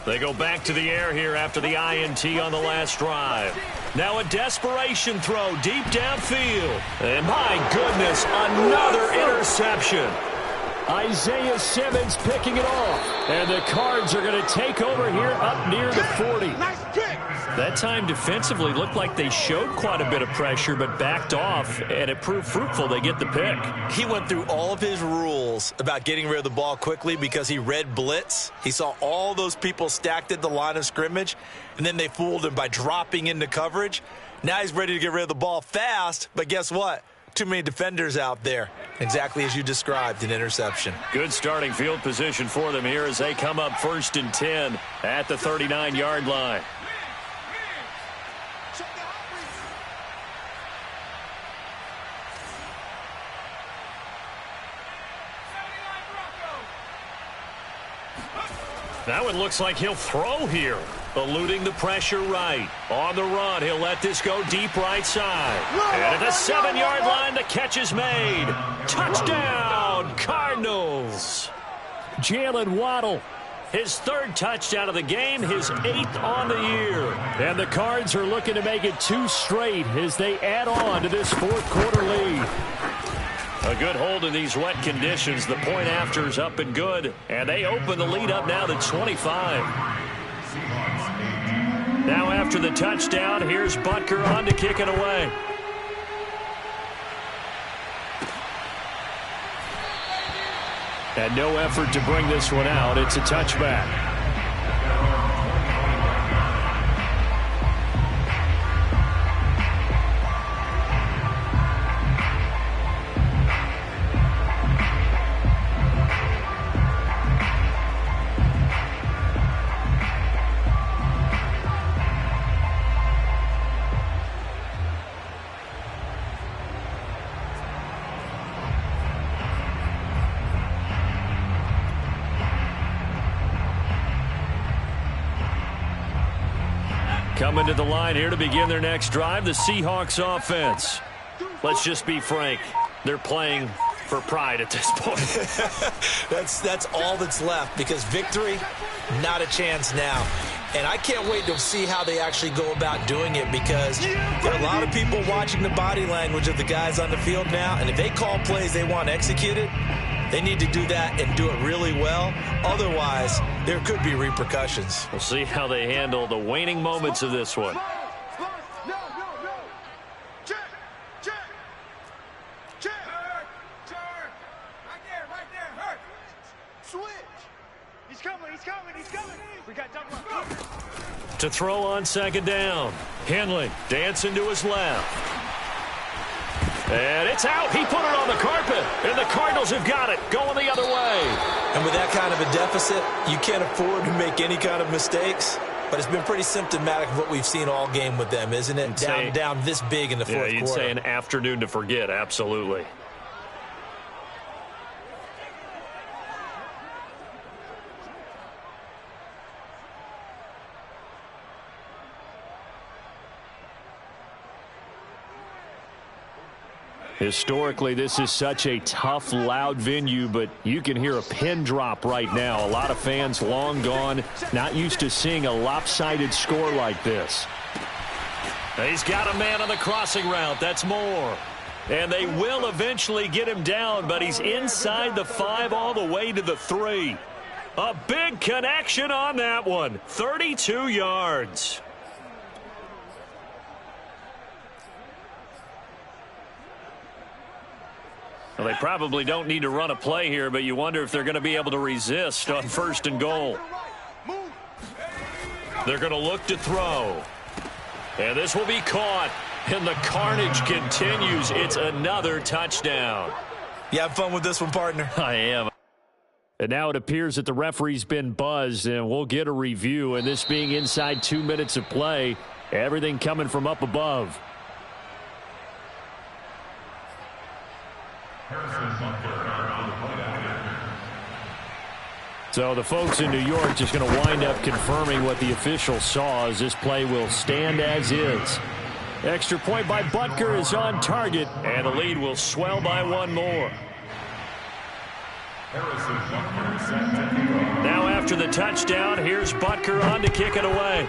Speaker 3: They go back to the air here after the INT on the last drive. Now a desperation throw deep downfield. And my goodness, another interception. Isaiah Simmons picking it off. And the Cards are going to take over here up near the 40.
Speaker 4: Nice kick.
Speaker 3: That time defensively looked like they showed quite a bit of pressure but backed off, and it proved fruitful. They get the pick.
Speaker 2: He went through all of his rules about getting rid of the ball quickly because he read blitz. He saw all those people stacked at the line of scrimmage, and then they fooled him by dropping into coverage. Now he's ready to get rid of the ball fast, but guess what? Too many defenders out there. Exactly as you described, an interception.
Speaker 3: Good starting field position for them here as they come up 1st and 10 at the 39-yard line. Now it looks like he'll throw here. Eluding the pressure right. On the run, he'll let this go deep right side. And at the 7-yard line, the catch is made. Touchdown, Cardinals. Jalen Waddle, his 3rd touchdown of the game, his 8th on the year. And the Cards are looking to make it 2 straight as they add on to this fourth quarter lead. A good hold in these wet conditions. The point after is up and good. And they open the lead up now to 25. Now after the touchdown, here's Butker on to kick it away. And no effort to bring this one out. It's a touchback. Coming to the line here to begin their next drive, the Seahawks offense. Let's just be frank. They're playing for pride at this point.
Speaker 2: That's all that's left because victory, not a chance now. And I can't wait to see how they actually go about doing it because there are a lot of people watching the body language of the guys on the field now, and if they call plays they want executed, They need to do that and do it really well. Otherwise, there could be repercussions.
Speaker 3: We'll see how they handle the waning moments of this one. To throw on second down. Henley dancing to his left. And it's out. He put it on the carpet. And the Cardinals have got it. Going the other way.
Speaker 2: And with that kind of a deficit, you can't afford to make any kind of mistakes. But it's been pretty symptomatic of what we've seen all game with them, isn't it? Down this big in the fourth quarter.
Speaker 3: Yeah, you'd say an afternoon to forget. Absolutely. Historically, this is such a tough, loud venue, but you can hear a pin drop right now. A lot of fans long gone, not used to seeing a lopsided score like this. He's got a man on the crossing route. That's Moore. And they will eventually get him down, but he's inside the 5 all the way to the 3. A big connection on that one. 32 yards. Well, they probably don't need to run a play here, but you wonder if they're going to be able to resist on 1st and goal. They're going to look to throw. And this will be caught. And the carnage continues. It's another touchdown.
Speaker 2: You have fun with this one, partner?
Speaker 3: I am. And now it appears that the referee's been buzzed, and we'll get a review. And this being inside 2 minutes of play, everything coming from up above. So the folks in New York just going to wind up confirming what the official saw, as this play will stand as is. Extra point by Butker is on target, and the lead will swell by one more. Now after the touchdown, here's Butker on to kick it away.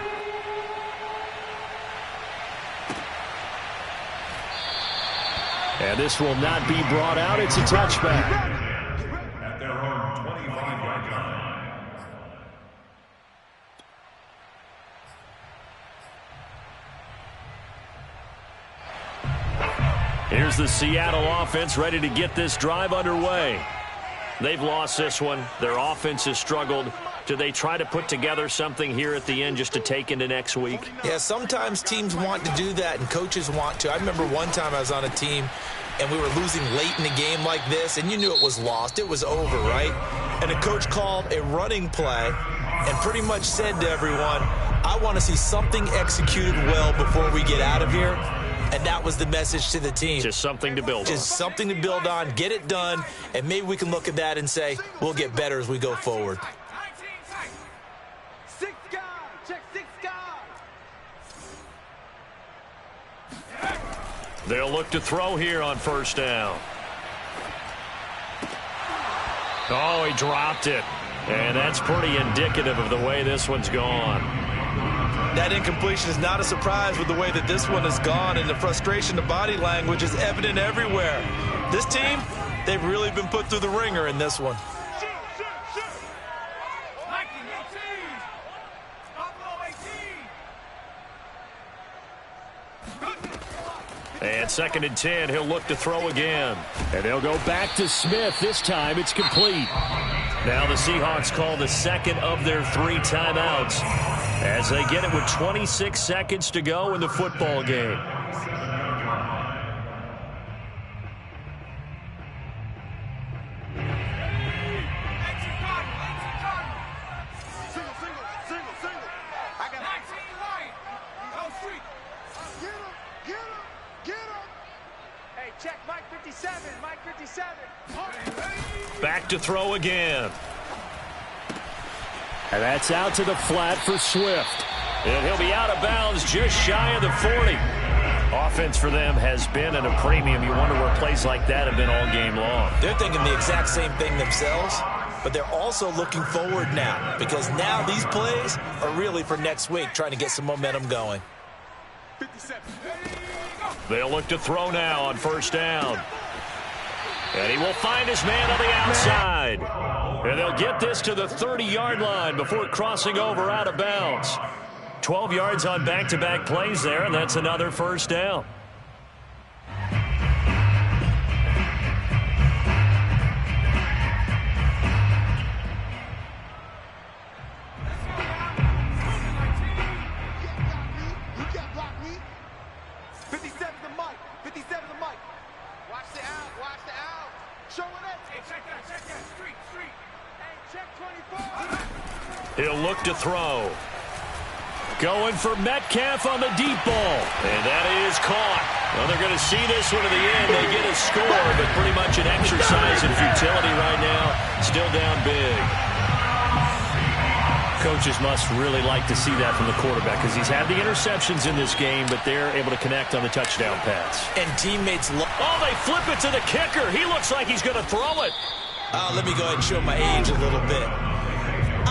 Speaker 3: And this will not be brought out. It's a touchback.
Speaker 5: At their own 25-yard line.
Speaker 3: Here's the Seattle offense ready to get this drive underway. They've lost this one. Their offense has struggled. Do they try to put together something here at the end just to take into next week?
Speaker 2: Yeah, sometimes teams want to do that and coaches want to. I remember one time I was on a team and we were losing late in the game like this, and you knew it was lost. It was over, right? And the coach called a running play and pretty much said to everyone, I want to see something executed well before we get out of here. And that was the message to the team.
Speaker 3: Just something to build on.
Speaker 2: Just something to build on, get it done, and maybe we can look at that and say, we'll get better as we go forward.
Speaker 3: They'll look to throw here on 1st down. Oh, he dropped it. And that's pretty indicative of the way this one's gone.
Speaker 2: That incompletion is not a surprise with the way that this one has gone, and the frustration, the body language is evident everywhere. This team, they've really been put through the ringer in this one.
Speaker 3: And 2nd and 10, he'll look to throw again. And they'll go back to Smith. This time it's complete. Now the Seahawks call the 2nd of their 3 timeouts as they get it with 26 seconds to go in the football game. Back to throw again. And that's out to the flat for Swift. And he'll be out of bounds just shy of the 40. Offense for them has been at a premium. You wonder where plays like that have been all game long.
Speaker 2: They're thinking the exact same thing themselves, but they're also looking forward now, because now these plays are really for next week, trying to get some momentum going.
Speaker 3: They'll look to throw now on 1st down. And he will find his man on the outside. And they'll get this to the 30-yard line before crossing over out of bounds. 12 yards on back-to-back plays there, and that's another first down. He'll look to throw. Going for Metcalf on the deep ball. And that is caught. Well, they're going to see this one to the end. They get a score, but pretty much an exercise in futility right now. Still down big. Coaches must really like to see that from the quarterback because he's had the interceptions in this game, but they're able to connect on the touchdown pass.
Speaker 2: And teammates
Speaker 3: oh, they flip it to the kicker. He looks like he's going to throw it.
Speaker 2: Let me go ahead and show my age a little bit.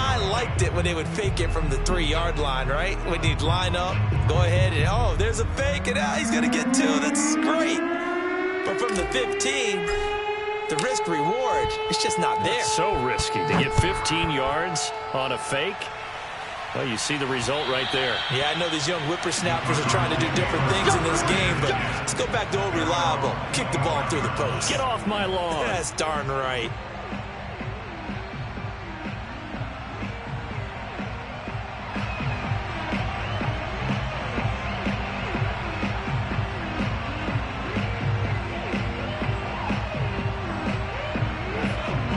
Speaker 2: I liked it when they would fake it from the 3-yard line, right? When you'd line up, go ahead, and oh, there's a fake, and he's going to get 2. That's great. But from the 15, the risk-reward, it's just not there.
Speaker 3: It's so risky to get 15 yards on a fake. Well, you see the result right there.
Speaker 2: Yeah, I know these young whippersnappers are trying to do different things in this game, but let's go back to old reliable. Kick the ball through the post.
Speaker 3: Get off my lawn.
Speaker 2: That's darn right.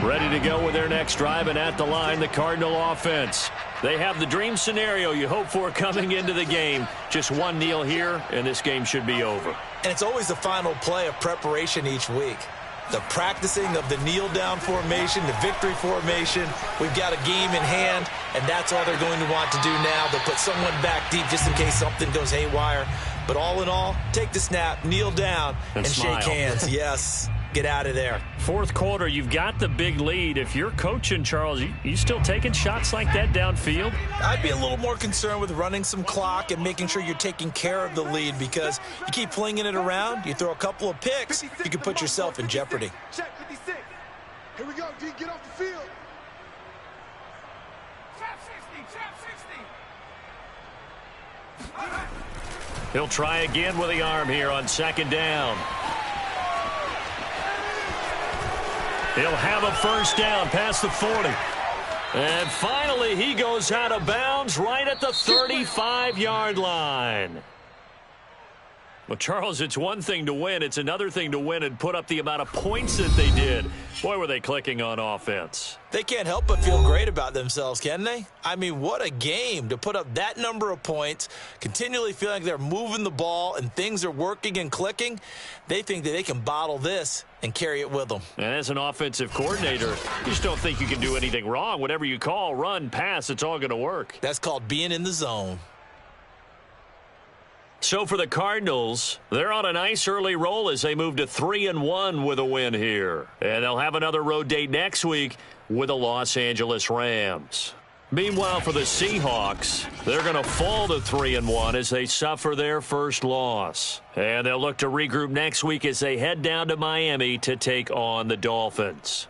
Speaker 3: Ready to go with their next drive, and at the line, the Cardinal offense. They have the dream scenario you hope for coming into the game. Just one kneel here, and this game should be over.
Speaker 2: And it's always the final play of preparation each week. The practicing of the kneel-down formation, the victory formation. We've got a game in hand, and that's all they're going to want to do now. They'll put someone back deep just in case something goes haywire. But all in all, take the snap, kneel down, and shake hands. Yes. Get out of there.
Speaker 3: Fourth quarter, you've got the big lead. If you're coaching, Charles, you still taking shots like that downfield?
Speaker 2: I'd be a little more concerned with running some clock and making sure you're taking care of the lead, because you keep flinging it around, you throw a couple of picks, you can put yourself in jeopardy.
Speaker 4: Check 56. Here we go, D. Get off the field. Trap 60.
Speaker 3: He'll try again with the arm here on second down. He'll have a first down past the 40. And finally, he goes out of bounds right at the 35-yard line. Well, Charles, it's one thing to win. It's another thing to win and put up the amount of points that they did. Boy, were they clicking on offense.
Speaker 2: They can't help but feel great about themselves, can they? I mean, what a game to put up that number of points, continually feeling like they're moving the ball and things are working and clicking. They think that they can bottle this and carry it with them.
Speaker 3: And as an offensive coordinator, you just don't think you can do anything wrong. Whatever you call, run, pass, it's all going to work.
Speaker 2: That's called being in the zone.
Speaker 3: So for the Cardinals, they're on a nice early roll as they move to 3-1 with a win here. And they'll have another road date next week with the Los Angeles Rams. Meanwhile, for the Seahawks, they're going to fall to 3-1 as they suffer their first loss. And they'll look to regroup next week as they head down to Miami to take on the Dolphins.